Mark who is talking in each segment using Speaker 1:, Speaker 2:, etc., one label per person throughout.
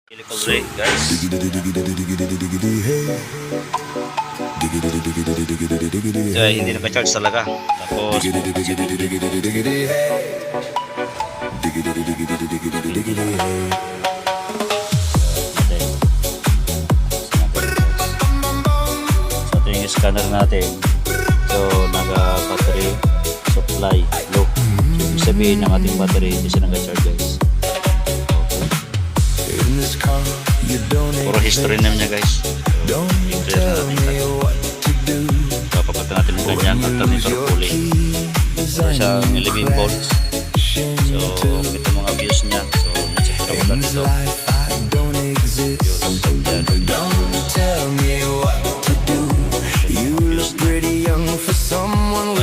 Speaker 1: Helical ray, guys. So, hindi naka-charge talaga. Tapos, so, ito yung scanner natin. So, naka-battery supply low. So, ibig sabihin ng ating battery, hindi siya naka-charge, guys. Puro history naman niya, guys. So, i-clear na natin. Papapatan natin yung kanyang alternator pulley. So, siyang 11 volts. So, ito mga views niya. So, na-check ko naman dito.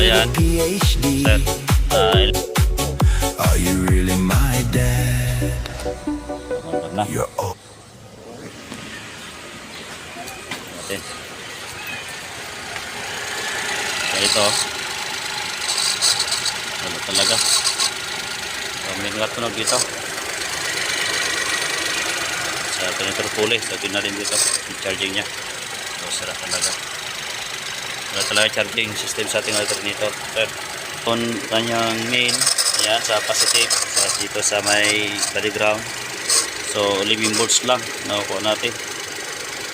Speaker 1: Ayan. Set.
Speaker 2: Are you really my dad?
Speaker 1: Na.
Speaker 2: You're all
Speaker 1: Okay. So, ito. Wala talaga. So, may nga tunog dito. Sa alternator pulley. So, ito na rin dito. Yung charging niya. So, sira talaga. Wala talaga charging system sa ating alternator. So, on kanyang main. Ayan, sa positive. So, dito sa may body ground. So, 11 volts lang nakukuha natin.